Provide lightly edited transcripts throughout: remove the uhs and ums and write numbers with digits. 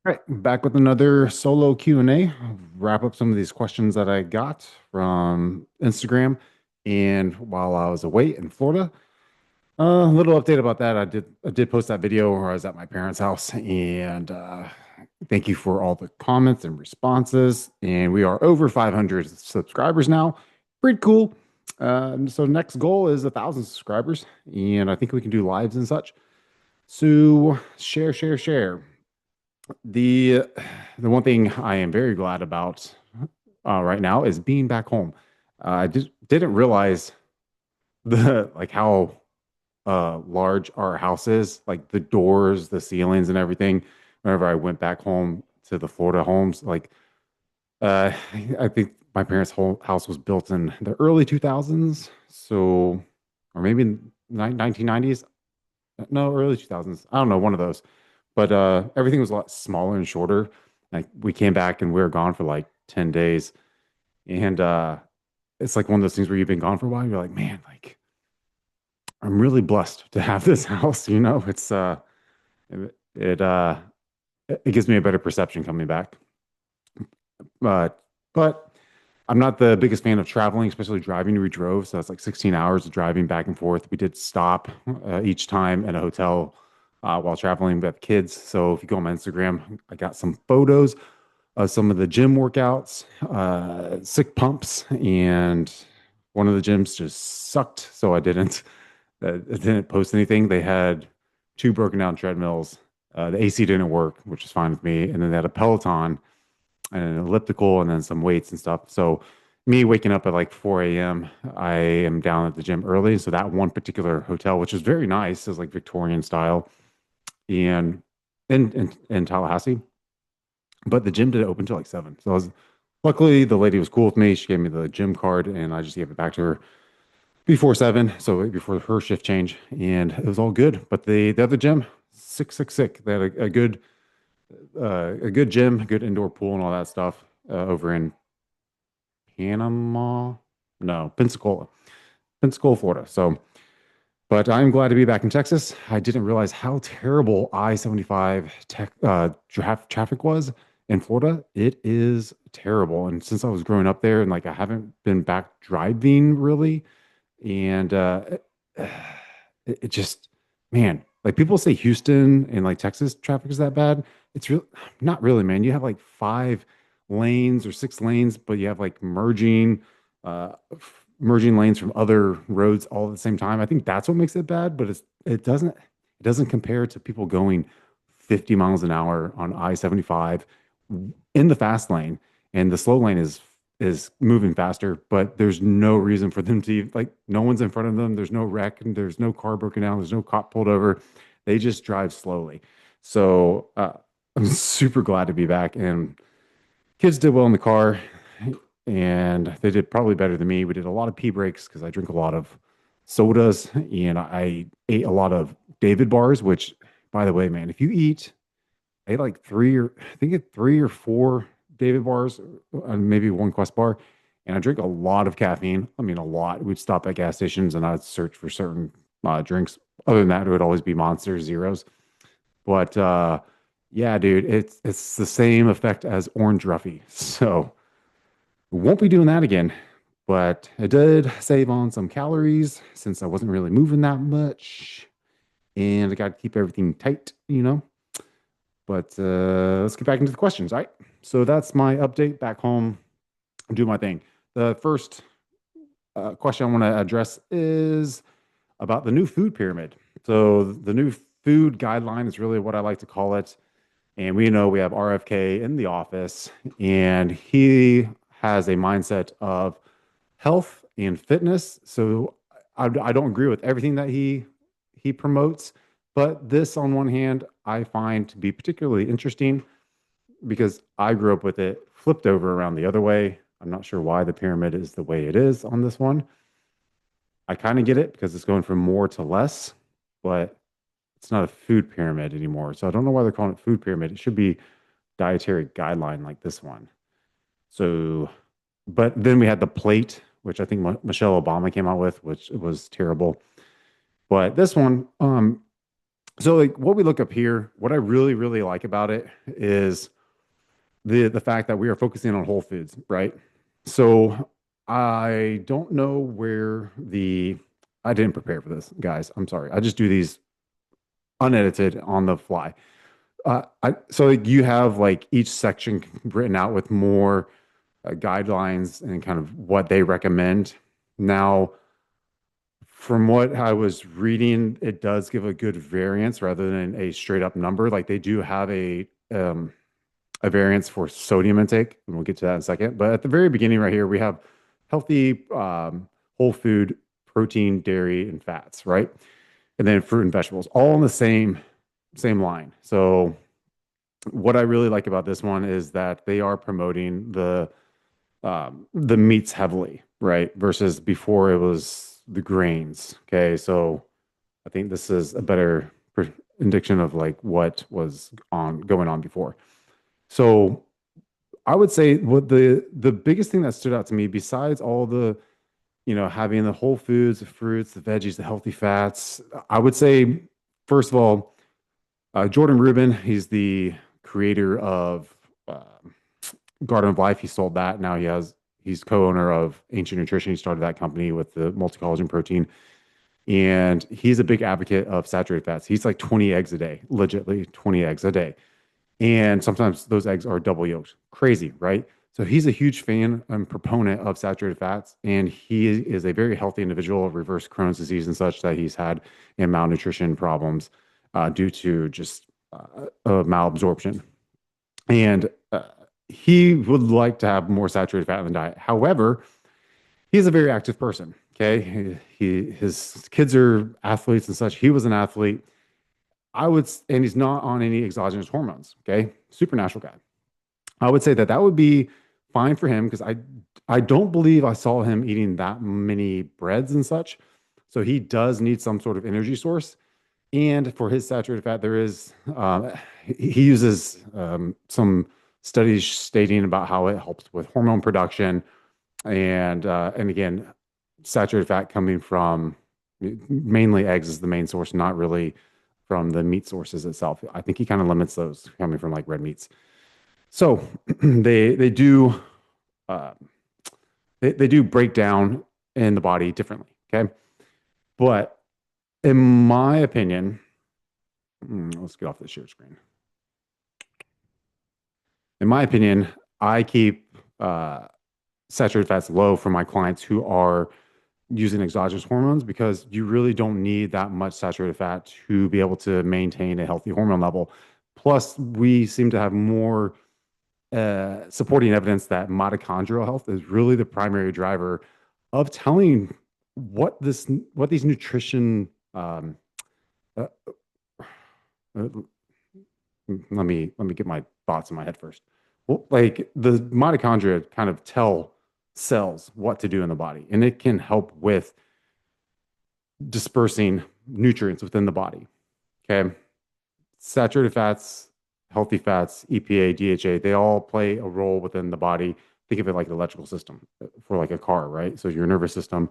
All right, back with another solo Q&A. Wrap up some of these questions that I got from Instagram and while I was away in Florida. A little update about that. I did post that video where I was at my parents' house, and thank you for all the comments and responses. And we are over 500 subscribers now. Pretty cool. So next goal is 1,000 subscribers, and I think we can do lives and such. So share. The the one thing I am very glad about right now is being back home. I just didn't realize the like how large our house is, like the doors, the ceilings, and everything. Whenever I went back home to the Florida homes, like uh, I think my parents' whole house was built in the early 2000s, so or maybe in 1990s. No, early 2000s. I don't know, one of those. But everything was a lot smaller and shorter. Like we came back and we were gone for like 10 days. And it's like one of those things where you've been gone for a while. You're like, man, like I'm really blessed to have this house, you know? It uh it gives me a better perception coming back. But I'm not the biggest fan of traveling, especially driving. We drove, so that's like 16 hours of driving back and forth. We did stop each time at a hotel while traveling with kids. So if you go on my Instagram, I got some photos of some of the gym workouts, sick pumps, and one of the gyms just sucked. So I didn't post anything. They had two broken down treadmills. The AC didn't work, which is fine with me. And then they had a Peloton and an elliptical and then some weights and stuff. So me waking up at like 4 a.m., I am down at the gym early. So that one particular hotel, which was very nice, is like Victorian style and in Tallahassee. But the gym didn't open till like 7. So luckily the lady was cool with me. She gave me the gym card and I just gave it back to her before 7. So before her shift change. And it was all good. But the other gym, sick. They had a good gym, a good indoor pool and all that stuff over in Panama. No, Pensacola, Florida. So, but I'm glad to be back in Texas. I didn't realize how terrible I-75 traffic was in Florida. It is terrible. And since I was growing up there and like I haven't been back driving really, and it just, man, like people say Houston and like Texas traffic is that bad. It's real, not really, man. You have like 5 lanes or 6 lanes, but you have like merging lanes from other roads all at the same time. I think that's what makes it bad, but it doesn't compare to people going 50 miles an hour on I-75 in the fast lane, and the slow lane is moving faster, but there's no reason for them to like no one's in front of them. There's no wreck, and there's no car broken down, there's no cop pulled over. They just drive slowly. So I'm super glad to be back, and kids did well in the car, and they did probably better than me. We did a lot of pee breaks because I drink a lot of sodas, and I ate a lot of David bars, which, by the way, man, if you eat, I ate like I think it 3 or 4 David bars, and maybe one Quest bar, and I drink a lot of caffeine. I mean, a lot. We'd stop at gas stations and I'd search for certain drinks. Other than that, it would always be Monsters, Zeros. But yeah, dude, it's the same effect as Orange Ruffy. So won't be doing that again. But I did save on some calories since I wasn't really moving that much. And I got to keep everything tight, you know. But let's get back into the questions, right? So that's my update back home. Do my thing. The first question I want to address is about the new food pyramid. So the new food guideline is really what I like to call it. And we know we have RFK in the office, and he has a mindset of health and fitness. So I don't agree with everything that he promotes, but this on one hand I find to be particularly interesting because I grew up with it flipped over around the other way. I'm not sure why the pyramid is the way it is on this one. I kind of get it because it's going from more to less, but it's not a food pyramid anymore. So I don't know why they're calling it food pyramid. It should be dietary guideline like this one. So, but then we had the plate, which I think Michelle Obama came out with, which was terrible. But this one, So like what we look up here, what I really, really like about it is the fact that we are focusing on whole foods, right? So I don't know where the I didn't prepare for this, guys. I'm sorry. I just do these unedited on the fly. So like, you have like each section written out with more guidelines and kind of what they recommend. Now, from what I was reading, it does give a good variance rather than a straight up number. Like they do have a variance for sodium intake, and we'll get to that in a second. But at the very beginning, right here, we have healthy whole food, protein, dairy, and fats, right? And then fruit and vegetables, all in the same line. So what I really like about this one is that they are promoting the meats heavily, right? Versus before it was the grains. Okay, so I think this is a better indication of like what was on going on before. So I would say what the biggest thing that stood out to me, besides all the, having the whole foods, the fruits, the veggies, the healthy fats, I would say, first of all, Jordan Rubin, he's the creator of Garden of Life. He sold that. Now he's co-owner of Ancient Nutrition. He started that company with the multi-collagen protein. And he's a big advocate of saturated fats. He's like 20 eggs a day, legitly 20 eggs a day. And sometimes those eggs are double yolked. Crazy, right? So he's a huge fan and proponent of saturated fats. And he is a very healthy individual, reverse Crohn's disease and such that he's had in malnutrition problems due to just malabsorption. And he would like to have more saturated fat in the diet. However, he's a very active person. Okay. His kids are athletes and such. He was an athlete. And he's not on any exogenous hormones. Okay. Supernatural guy. I would say that that would be fine for him because I don't believe I saw him eating that many breads and such. So he does need some sort of energy source. And for his saturated fat, there is he uses some studies stating about how it helps with hormone production, and again, saturated fat coming from mainly eggs is the main source, not really from the meat sources itself. I think he kind of limits those coming from like red meats. So they do uh, they do break down in the body differently. Okay, but in my opinion, let's get off the share screen. In my opinion, I keep saturated fats low for my clients who are using exogenous hormones because you really don't need that much saturated fat to be able to maintain a healthy hormone level. Plus, we seem to have more supporting evidence that mitochondrial health is really the primary driver of telling what these nutrition uh, uh, let me get my thoughts in my head first. Well, like the mitochondria kind of tell cells what to do in the body, and it can help with dispersing nutrients within the body. Okay. Saturated fats, healthy fats, EPA, DHA, they all play a role within the body. Think of it like an electrical system for like a car, right? So your nervous system,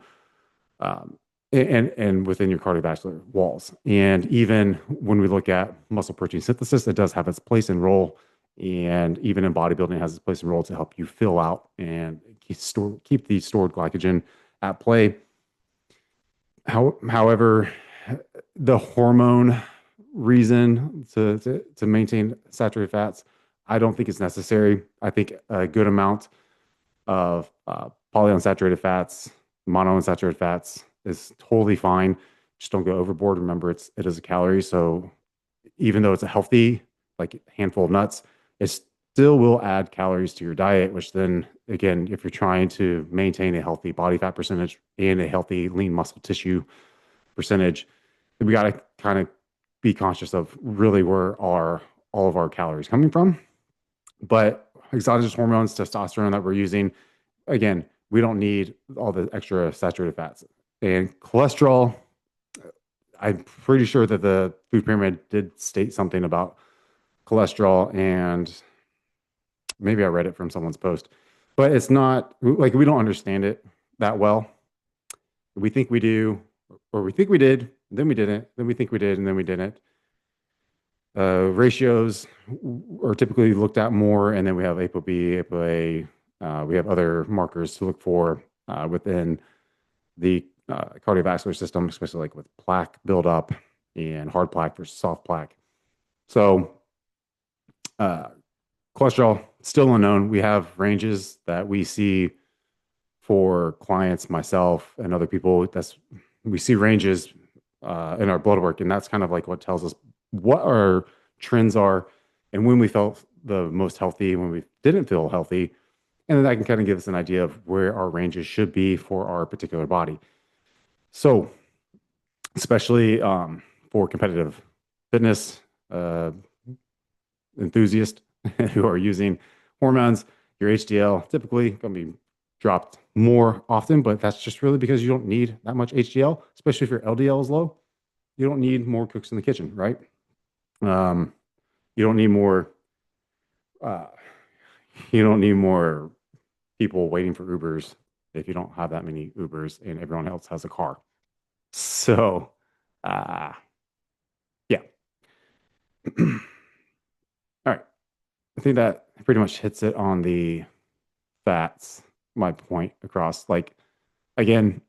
um, and within your cardiovascular walls. And even when we look at muscle protein synthesis, it does have its place and role. And even in bodybuilding, it has its place and role to help you fill out and keep the stored glycogen at play. However, the hormone reason to maintain saturated fats, I don't think it's necessary. I think a good amount of polyunsaturated fats, monounsaturated fats is totally fine. Just don't go overboard. Remember, it is a calorie, so even though it's a healthy like handful of nuts, it still will add calories to your diet. Which then again, if you're trying to maintain a healthy body fat percentage and a healthy lean muscle tissue percentage, then we got to kind of be conscious of really where are all of our calories coming from. But exogenous hormones, testosterone that we're using, again, we don't need all the extra saturated fats. And cholesterol, I'm pretty sure that the food pyramid did state something about cholesterol, and maybe I read it from someone's post, but it's not like we don't understand it that well. We think we do, or we think we did, then we didn't, then we think we did, and then we didn't. Ratios are typically looked at more, and then we have ApoB, ApoA. We have other markers to look for within the cardiovascular system, especially like with plaque buildup and hard plaque versus soft plaque. So, uh, cholesterol still unknown. We have ranges that we see for clients, myself, and other people. We see ranges in our blood work, and that's kind of like what tells us what our trends are and when we felt the most healthy, when we didn't feel healthy, and then that can kind of give us an idea of where our ranges should be for our particular body. So, especially for competitive fitness uh, enthusiasts who are using hormones, your HDL typically going to be dropped more often, but that's just really because you don't need that much HDL, especially if your LDL is low. You don't need more cooks in the kitchen, right? Um, you don't need more. Uh, you don't need more people waiting for Ubers if you don't have that many Ubers and everyone else has a car. So, uh, yeah. All right. I think that pretty much hits it on the fats, my point across. Like, again,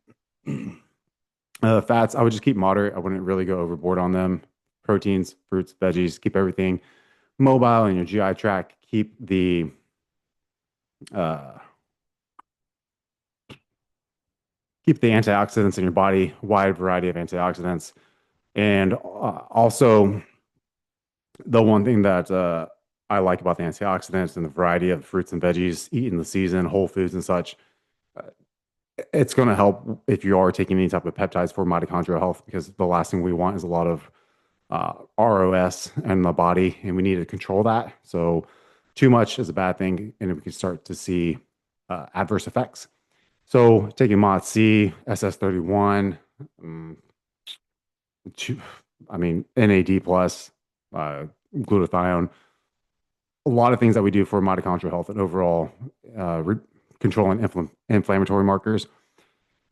fats, I would just keep moderate. I wouldn't really go overboard on them. Proteins, fruits, veggies, keep everything mobile in your GI tract. Uh, keep the antioxidants in your body, wide variety of antioxidants. And also, the one thing that I like about the antioxidants and the variety of fruits and veggies, eat in the season, whole foods and such, uh, it's going to help if you are taking any type of peptides for mitochondrial health, because the last thing we want is a lot of ROS in the body, and we need to control that. So, too much is a bad thing, and we can start to see adverse effects. So, taking MOTS-C, SS31, um, I mean, NAD plus, glutathione, a lot of things that we do for mitochondrial health and overall controlling inflammatory markers.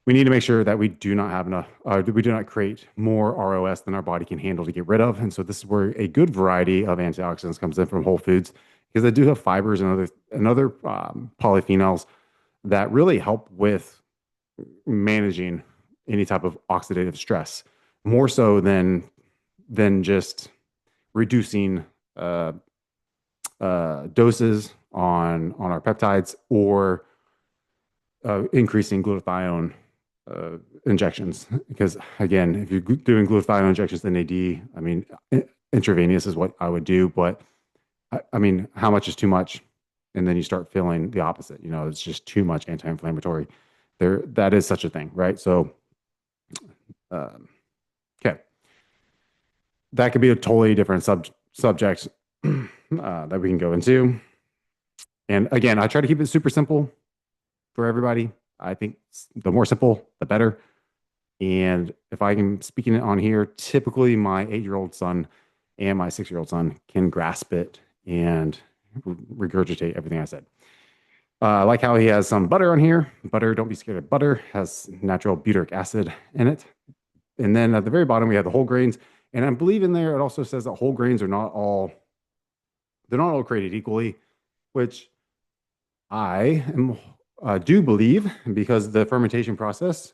We need to make sure that we do not have enough, we do not create more ROS than our body can handle to get rid of. And so this is where a good variety of antioxidants comes in from whole foods, because they do have fibers and other polyphenols that really help with managing any type of oxidative stress, more so than just reducing doses on our peptides or increasing glutathione injections. Because again, if you're doing glutathione injections, NAD, I mean, intravenous is what I would do. But I mean, how much is too much? And then you start feeling the opposite. You know, it's just too much anti-inflammatory. That is such a thing, right? So, um, okay, that could be a totally different subject that we can go into. And again, I try to keep it super simple for everybody. I think the more simple, the better. And if I can speaking it on here, typically my 8-year-old son and my 6-year-old son can grasp it and regurgitate everything I said. I like how he has some butter on here. Butter, don't be scared of butter, has natural butyric acid in it. And then at the very bottom, we have the whole grains. And I believe in there, it also says that whole grains are they're not all created equally, which do believe, because the fermentation process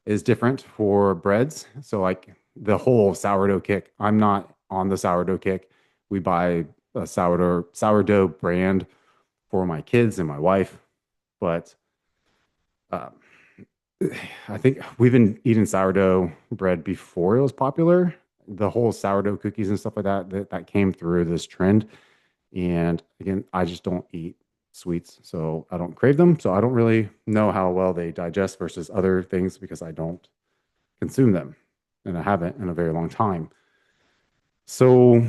is different for breads. So like the whole sourdough kick, I'm not on the sourdough kick. We buy a sourdough brand for my kids and my wife, but um, I think we've been eating sourdough bread before it was popular. The whole sourdough cookies and stuff like that came through this trend. And again, I just don't eat sweets, so I don't crave them. So I don't really know how well they digest versus other things because I don't consume them, and I haven't in a very long time. So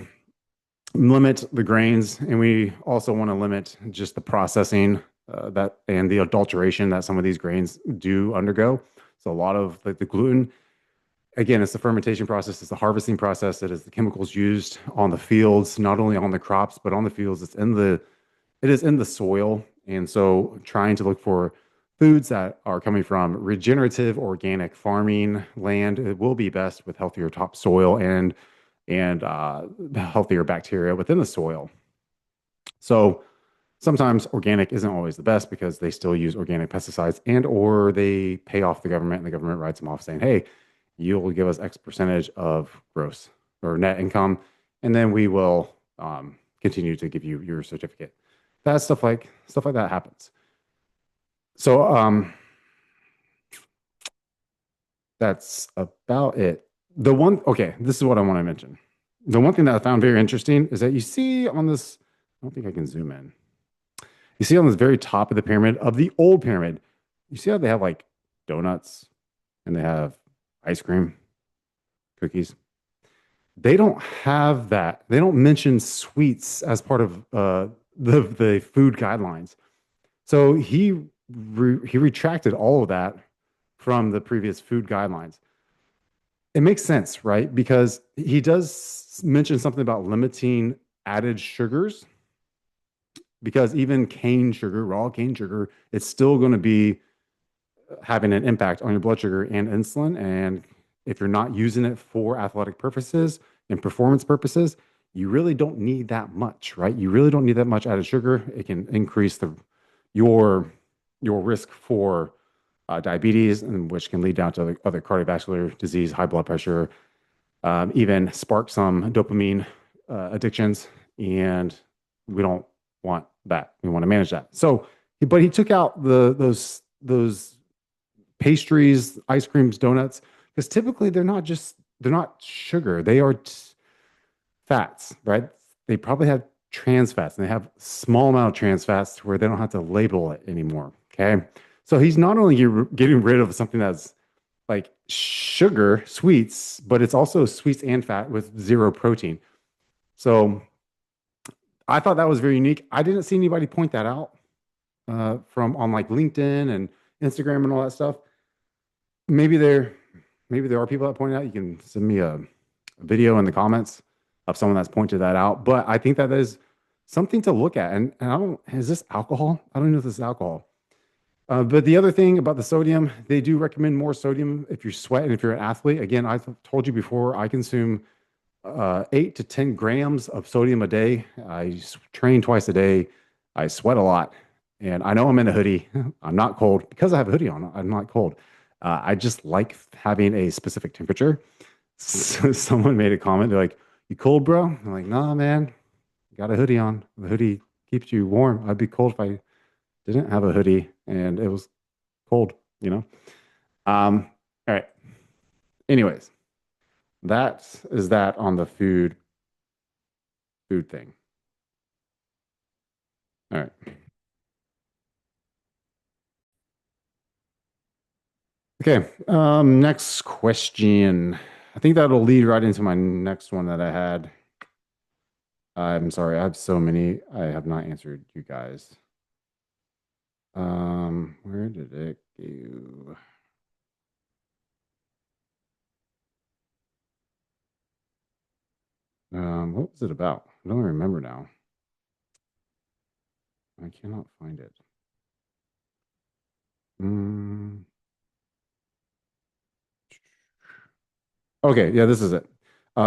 limit the grains, and we also want to limit just the processing that and the adulteration that some of these grains do undergo. So a lot of like the gluten, again, it's the fermentation process, it's the harvesting process, it is the chemicals used on the fields, not only on the crops but on the fields. It is in the soil, and so trying to look for foods that are coming from regenerative organic farming land, it will be best with healthier topsoil and and healthier bacteria within the soil. So sometimes organic isn't always the best because they still use organic pesticides and or they pay off the government and the government writes them off saying, hey, you'll give us X percentage of gross or net income, and then we will continue to give you your certificate. That stuff like that happens. So that's about it. Okay, this is what I want to mention. The one thing that I found very interesting is that you see on this, I don't think I can zoom in. You see on this very top of the pyramid, of the old pyramid, you see how they have like donuts and they have ice cream, cookies. They don't have that. They don't mention sweets as part of the food guidelines. So he retracted all of that from the previous food guidelines. It makes sense, right? Because he does mention something about limiting added sugars, because even cane sugar, raw cane sugar, it's still going to be having an impact on your blood sugar and insulin. And if you're not using it for athletic purposes and performance purposes, you really don't need that much, right? You really don't need that much added sugar. It can increase your your risk for diabetes, and which can lead down to other cardiovascular disease, high blood pressure, even spark some dopamine addictions. And we don't want that. We want to manage that. So, but he took out those pastries, ice creams, donuts, because typically they're not sugar. They are fats, right? They probably have trans fats, and they have small amount of trans fats where they don't have to label it anymore. Okay. So he's not only getting rid of something that's like sugar, sweets, but it's also sweets and fat with zero protein. So I thought that was very unique. I didn't see anybody point that out from on like LinkedIn and Instagram and all that stuff. Maybe there, maybe there are people that point it out. You can send me a video in the comments of someone that's pointed that out. But I think that is something to look at. And I don't, is this alcohol? I don't know if this is alcohol. But the other thing about the sodium, they do recommend more sodium if you're sweating, if you're an athlete. Again, I've told you before, I consume 8 to 10 grams of sodium a day. Train twice a day. I sweat a lot. And I know I'm in a hoodie. I'm not cold because I have a hoodie on. I'm not cold. I just like having a specific temperature. So someone made a comment. They're like, "You cold, bro?" I'm like, "Nah, man. Got a hoodie on. The hoodie keeps you warm. I'd be cold if I didn't have a hoodie and it was cold, you know?" All right. Anyways, that is that on the food thing. All right. Okay. Next question. I think that'll lead right into my next one that I had. I'm sorry, I have so many I have not answered you guys. Where did it go? What was it about? I don't remember now. I cannot find it. Mm. Okay, yeah, this is it.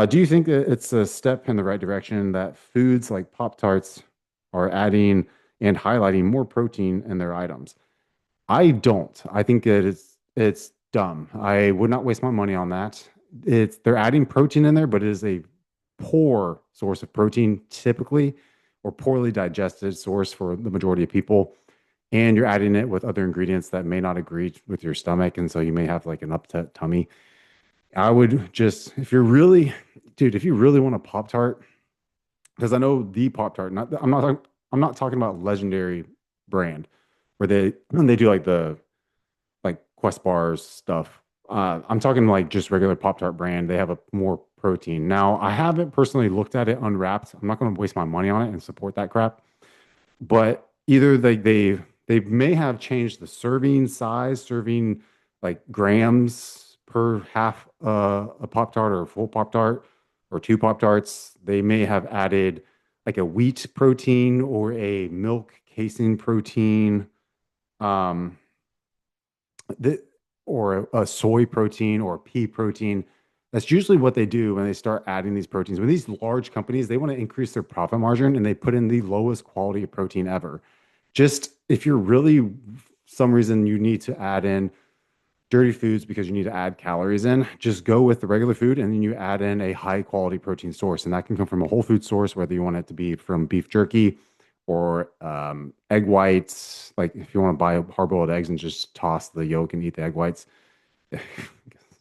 Do you think that it's a step in the right direction that foods like Pop-Tarts are adding and highlighting more protein in their items? I don't. I think that it's dumb. I would not waste my money on that. They're adding protein in there, but it is a poor source of protein typically, or poorly digested source for the majority of people. And you're adding it with other ingredients that may not agree with your stomach, and so you may have like an upset tummy. I would just, if you're really, dude, if you really want a Pop Tart, because I know the Pop Tart, I'm not talking about legendary brand where they do like the like Quest bars stuff. I'm talking like just regular Pop Tart brand. They have a more protein. Now, I haven't personally looked at it unwrapped. I'm not going to waste my money on it and support that crap. But either they may have changed the serving size, serving like grams per half a Pop Tart or a full Pop Tart or two Pop Tarts. They may have added like a wheat protein or a milk casein protein. Um, the, or a soy protein or a pea protein. That's usually what they do when they start adding these proteins. When these large companies, they want to increase their profit margin and they put in the lowest quality of protein ever. Just if you're really some reason you need to add in dirty foods because you need to add calories in, just go with the regular food and then you add in a high quality protein source. And that can come from a whole food source, whether you want it to be from beef jerky or egg whites. Like if you want to buy hard boiled eggs and just toss the yolk and eat the egg whites,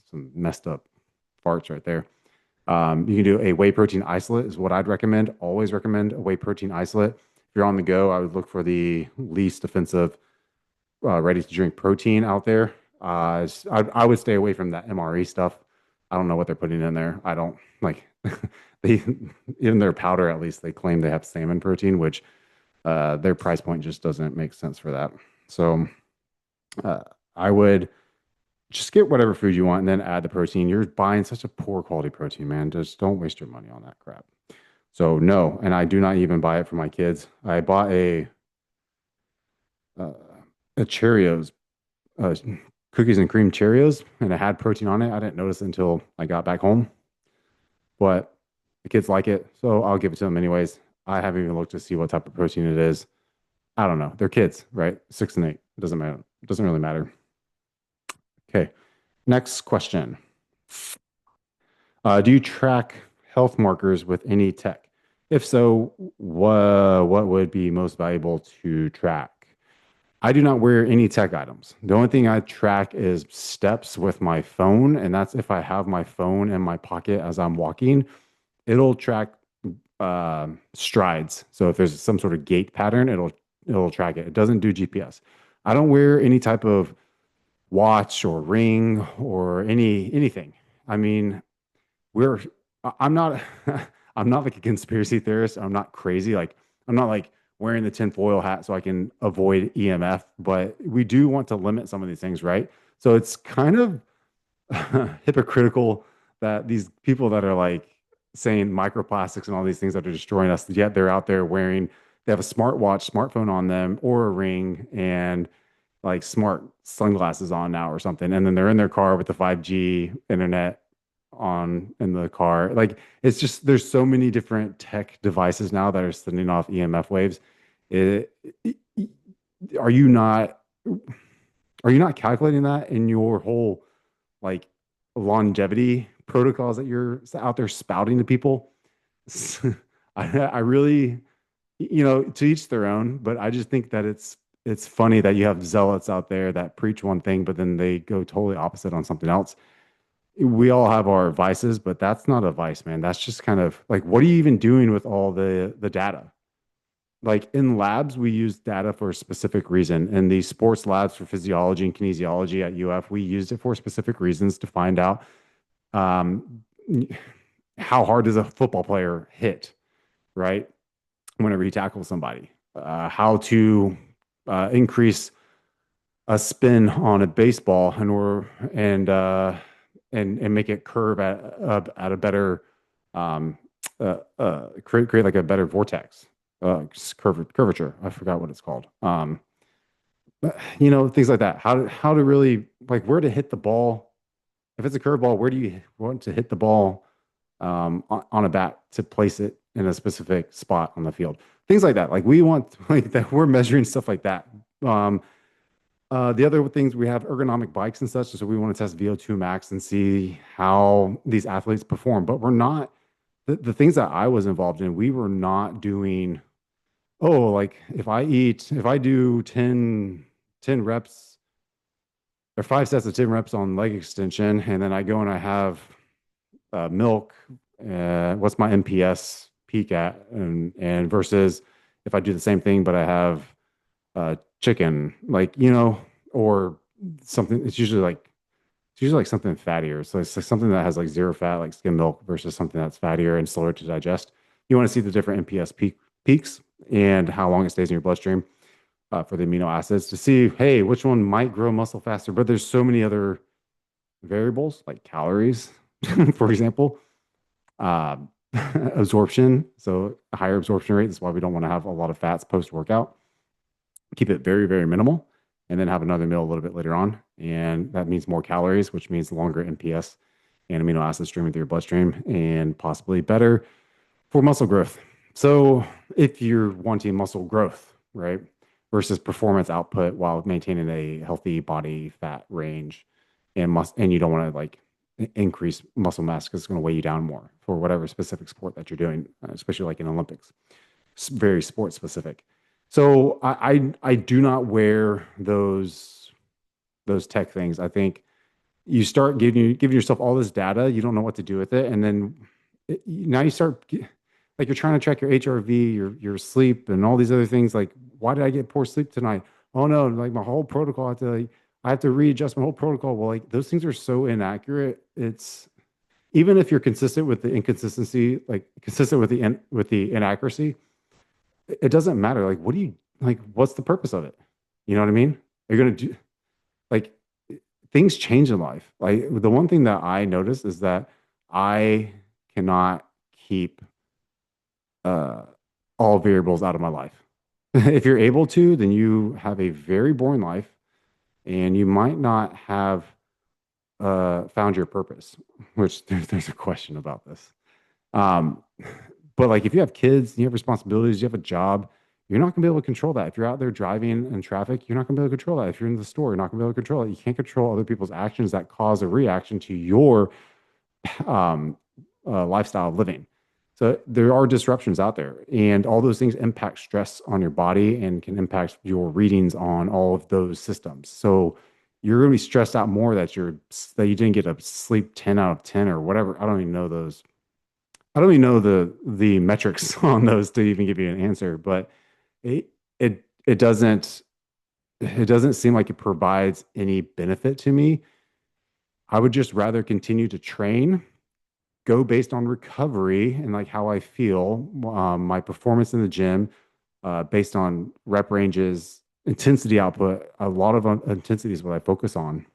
some messed up farts right there. You can do a whey protein isolate, is what I'd recommend. Always recommend a whey protein isolate. If you're on the go, I would look for the least offensive ready to drink protein out there. I would stay away from that MRE stuff. I don't know what they're putting in there. I don't like they in their powder, at least they claim they have salmon protein, which their price point just doesn't make sense for that. So uh, I would just get whatever food you want and then add the protein. You're buying such a poor quality protein, man. Just don't waste your money on that crap. So no, and I do not even buy it for my kids. I bought uh, a Cheerios, uh, cookies and cream Cheerios, and it had protein on it. I didn't notice it until I got back home, but the kids like it, so I'll give it to them anyways. I haven't even looked to see what type of protein it is. I don't know. They're kids, right? 6 and 8. It doesn't matter. It doesn't really matter. Okay. Next question. Do you track health markers with any tech? If so, what would be most valuable to track? I do not wear any tech items. The only thing I track is steps with my phone, and that's if I have my phone in my pocket as I'm walking. It'll track strides. So if there's some sort of gait pattern, it'll track it. It doesn't do GPS. I don't wear any type of watch or ring or anything. I mean, we're I'm not I'm not like a conspiracy theorist. I'm not crazy. Like I'm not like wearing the tinfoil hat so I can avoid EMF, but we do want to limit some of these things, right? So it's kind of hypocritical that these people that are like saying microplastics and all these things that are destroying us, yet they're out there wearing, they have a smartwatch, smartphone on them, or a ring and like smart sunglasses on now or something. And then they're in their car with the 5G internet on in the car. Like it's just, there's so many different tech devices now that are sending off EMF waves. It, it- are you not, are you not calculating that in your whole like longevity protocols that you're out there spouting to people? I really, to each their own, but I just think that it's funny that you have zealots out there that preach one thing, but then they go totally opposite on something else. We all have our vices, but that's not a vice, man. That's just kind of like, what are you even doing with all the data? Like in labs, we use data for a specific reason. In the sports labs for physiology and kinesiology at UF, we used it for specific reasons to find out um, how hard does a football player hit, right? Whenever he tackles somebody, how to increase a spin on a baseball and make it curve at a better create like a better vortex curvature. I forgot what it's called. But, things like that. How to really like where to hit the ball. If it's a curveball, where do you want to hit the ball on a bat to place it in a specific spot on the field? Things like that. Like we want like that. We're measuring stuff like that. Um, the other things we have ergonomic bikes and such, so we want to test VO2 max and see how these athletes perform. But we're not the things that I was involved in. We were not doing. Oh, like if I do 10 reps or 5 sets of 10 reps on leg extension, and then I go and I have milk. What's my MPS peak at? And versus if I do the same thing, but I have chicken, like, or something, it's usually like something fattier. So it's like something that has like zero fat, like skim milk versus something that's fattier and slower to digest. You want to see the different peaks and how long it stays in your bloodstream for the amino acids to see, hey, which one might grow muscle faster. But there's so many other variables like calories, for example, uh, absorption. So a higher absorption rate. That's why we don't want to have a lot of fats post workout. Keep it very, very minimal, and then have another meal a little bit later on. And that means more calories, which means longer MPS. and amino acids streaming through your bloodstream, and possibly better for muscle growth. So if you're wanting muscle growth, right, versus performance output while maintaining a healthy body fat range, and you don't want to like increase muscle mass because it's going to weigh you down more for whatever specific sport that you're doing, especially like in Olympics, very sport specific. So I do not wear those tech things. I think you start giving yourself all this data, you don't know what to do with it, and then now you start like you're trying to track your HRV, your sleep, and all these other things. Like, why did I get poor sleep tonight? Oh no, like my whole protocol. I have to readjust my whole protocol. Well, like those things are so inaccurate. It's even if you're consistent with the inconsistency, like consistent with the inaccuracy, it doesn't matter. Like, what do you like? What's the purpose of it? You know what I mean? You're gonna do like things change in life. Like the one thing that I noticed is that I cannot keep uh, all variables out of my life. If you're able to, then you have a very boring life, and you might not have found your purpose. Which there's a question about this. Um, but like if you have kids, you have responsibilities, you have a job, you're not gonna be able to control that. If you're out there driving in traffic, you're not gonna be able to control that. If you're in the store, you're not gonna be able to control it. You can't control other people's actions that cause a reaction to your um, lifestyle of living. So there are disruptions out there, and all those things impact stress on your body and can impact your readings on all of those systems. So you're going to be stressed out more that you didn't get a sleep 10 out of 10 or whatever. I don't even know those. I don't even know the metrics on those to even give you an answer, but it doesn't seem like it provides any benefit to me. I would just rather continue to train, go based on recovery and like how I feel, my performance in the gym, based on rep ranges, intensity output. A lot of intensity is what I focus on.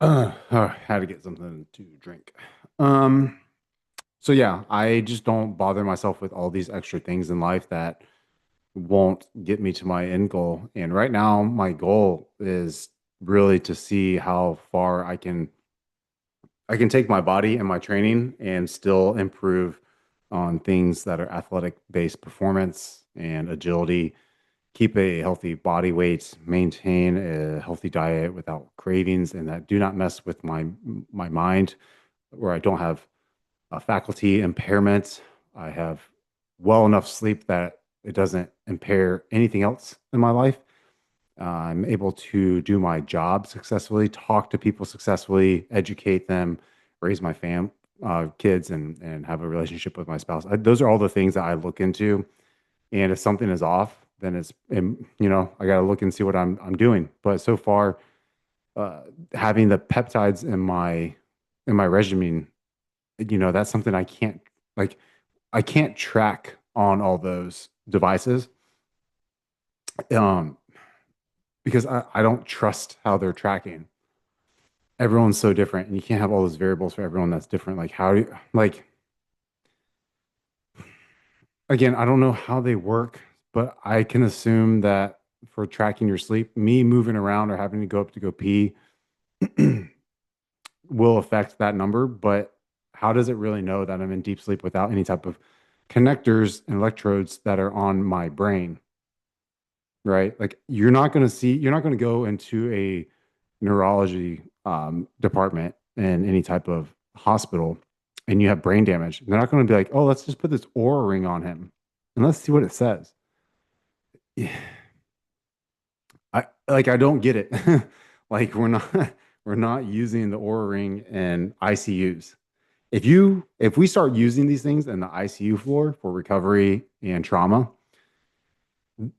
Had to get something to drink. Um, so yeah, I just don't bother myself with all these extra things in life that won't get me to my end goal. And right now, my goal is really to see how far I can take my body and my training and still improve on things that are athletic based performance and agility, keep a healthy body weight, maintain a healthy diet without cravings, and that do not mess with my mind, where I don't have a faculty impairment. I have well enough sleep that it doesn't impair anything else in my life. I'm able to do my job successfully, talk to people successfully, educate them, raise my kids, and have a relationship with my spouse. Those are all the things that I look into. And if something is off, then I got to look and see what I'm doing. But so far, having the peptides in my regimen, that's something like. I can't track on all those devices. Um, because I don't trust how they're tracking. Everyone's so different, and you can't have all those variables for everyone that's different. Like how do you, like again, I don't know how they work, but I can assume that for tracking your sleep, me moving around or having to go up to go pee will affect that number. But how does it really know that I'm in deep sleep without any type of connectors and electrodes that are on my brain? Right? Like you're not going to go into a neurology department in any type of hospital and you have brain damage. They're not going to be like, oh, let's just put this aura ring on him and let's see what it says. Yeah, I don't get it. Like we're not using the aura ring in ICUs. If we start using these things in the ICU floor for recovery and trauma,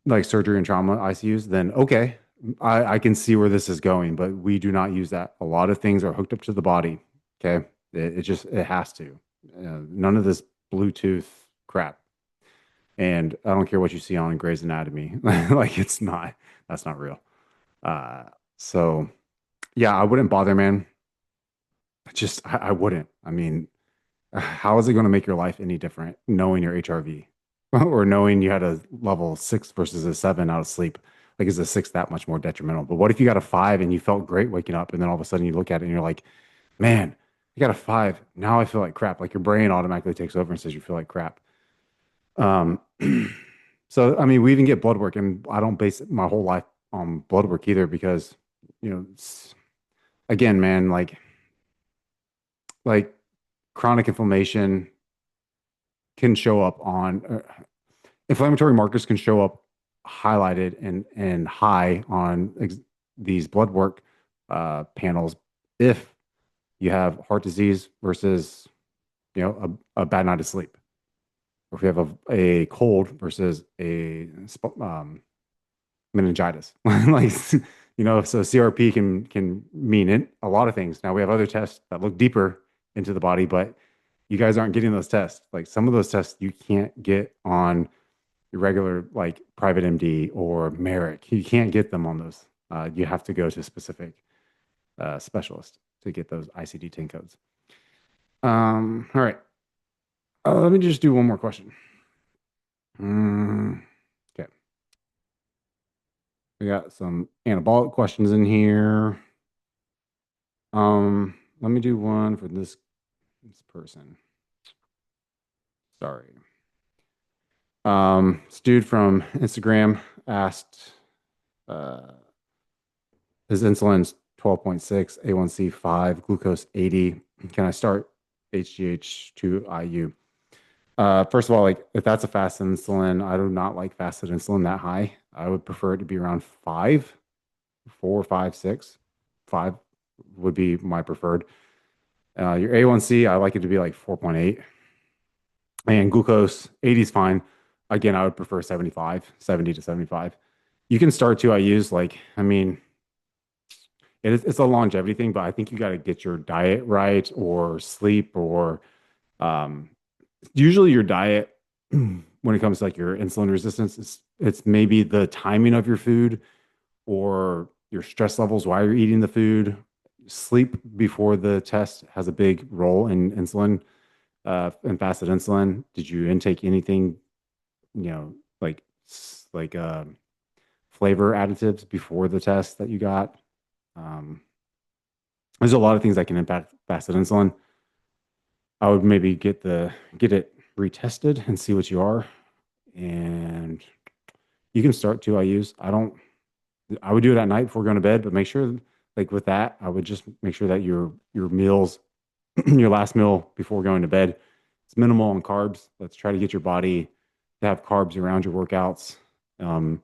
like surgery and trauma ICUs, then okay, I can see where this is going, but we do not use that. A lot of things are hooked up to the body. Okay. It has to. None of this Bluetooth crap. And I don't care what you see on Grey's Anatomy. Like that's not real. Uh, so yeah, I wouldn't bother, man. I wouldn't. I mean, how is it going to make your life any different knowing your HRV or knowing you had a level 6 versus a 7 out of sleep? Like, is a six that much more detrimental? But what if you got a five and you felt great waking up, and then all of a sudden you look at it and you're like, man, I got a five. Now I feel like crap. Like your brain automatically takes over and says you feel like crap. Um, so I mean, we even get blood work, and I don't base my whole life on blood work either because, again, man, like chronic inflammation can show up on inflammatory markers can show up highlighted and high on these blood work panels if you have heart disease versus a bad night of sleep, or if you have a cold versus a meningitis. Like, so CRP can mean a lot of things. Now we have other tests that look deeper into the body, but you guys aren't getting those tests. Like some of those tests you can't get on your regular like private MD or Merrick. You can't get them on those. You have to go to a specific specialist to get those ICD-10 codes. All right. Let me just do one more question. Okay. We got some anabolic questions in here. Let me do one for this person. Sorry. This dude from Instagram asked, his insulin's 12.6, A1C 5, glucose 80. Can I start HGH to IU? First of all, like if that's a fasted insulin, I do not like fasted insulin that high. I would prefer it to be around 5, 4, 5, 6. 5 would be my preferred. Your A1C, I like it to be like 4.8. And glucose 80 is fine. Again, I would prefer 75, 70 to 75. You can start 2 IUs. Like, I mean, it's a longevity thing, but I think you got to get your diet right or sleep or um, usually your diet when it comes to like your insulin resistance, it's maybe the timing of your food or your stress levels while you're eating the food. Sleep before the test has a big role in insulin and fasted insulin. Did you intake anything, like like flavor additives before the test that you got? Um, there's a lot of things that can impact fasted insulin. I would maybe get it retested and see what you are, and you can start 2 IUs. I would do it at night before going to bed, but make sure, like with that, I would just make sure that your meals, your last meal before going to bed, it's minimal on carbs. Let's try to get your body to have carbs around your workouts. Um,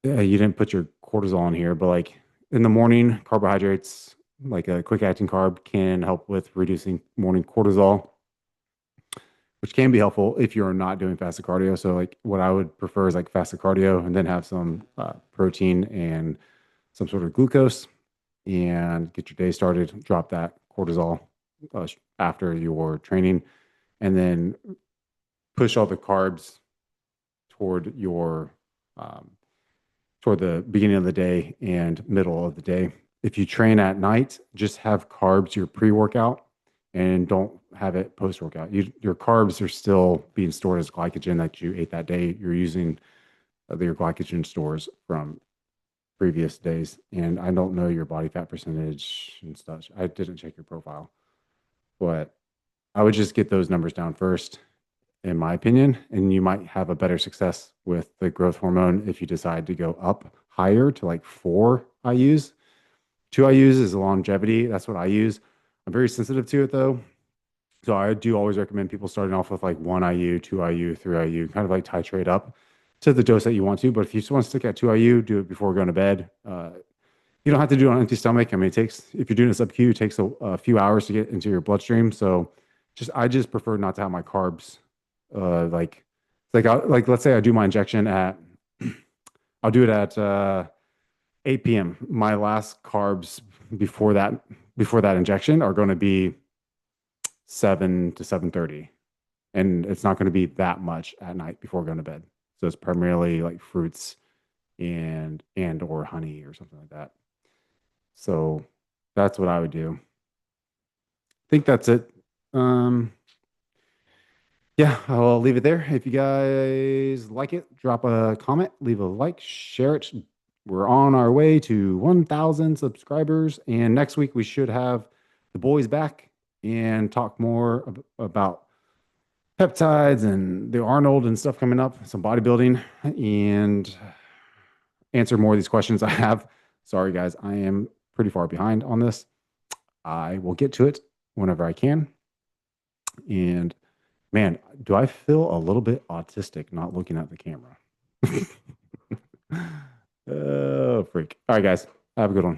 you didn't put your cortisol in here, but like in the morning, carbohydrates, like a quick acting carb, can help with reducing morning cortisol, which can be helpful if you're not doing fasted cardio. So like what I would prefer is like fasted cardio and then have some protein and some sort of glucose and get your day started. Drop that cortisol after your training, and then push all the carbs toward your um, toward the beginning of the day and middle of the day. If you train at night, just have carbs your pre-workout and don't have it post-workout. Your carbs are still being stored as glycogen that you ate that day. You're using your glycogen stores from previous days. And I don't know your body fat percentage and stuff. I didn't check your profile, but I would just get those numbers down first, in my opinion, and you might have a better success with the growth hormone if you decide to go up higher to like 4 IUs. 2 IUs is longevity. That's what I use. I'm very sensitive to it though. So I do always recommend people starting off with like 1 IU, 2 IU, 3 IU, kind of like titrate up to the dose that you want to. But if you just want to stick at 2 IU, do it before going to bed. You don't have to do it on empty stomach. I mean, if you're doing a sub Q, it takes a few hours to get into your bloodstream. So I just prefer not to have my carbs like let's say I do my injection at I'll do it at 8 p.m. My last carbs before that injection are going to be 7 to 7:30, and it's not going to be that much at night before going to bed. So it's primarily like fruits and or honey or something like that. So that's what I would do. I think that's it. Um, Yeah, I'll leave it there. If you guys like it, drop a comment, leave a like, share it. We're on our way to 1,000 subscribers. And next week, we should have the boys back and talk more about peptides and the Arnold and stuff coming up, some bodybuilding, and answer more of these questions I have. Sorry, guys, I am pretty far behind on this. I will get to it whenever I can. And man, do I feel a little bit autistic not looking at the camera? Oh, freak. All right, guys, have a good one.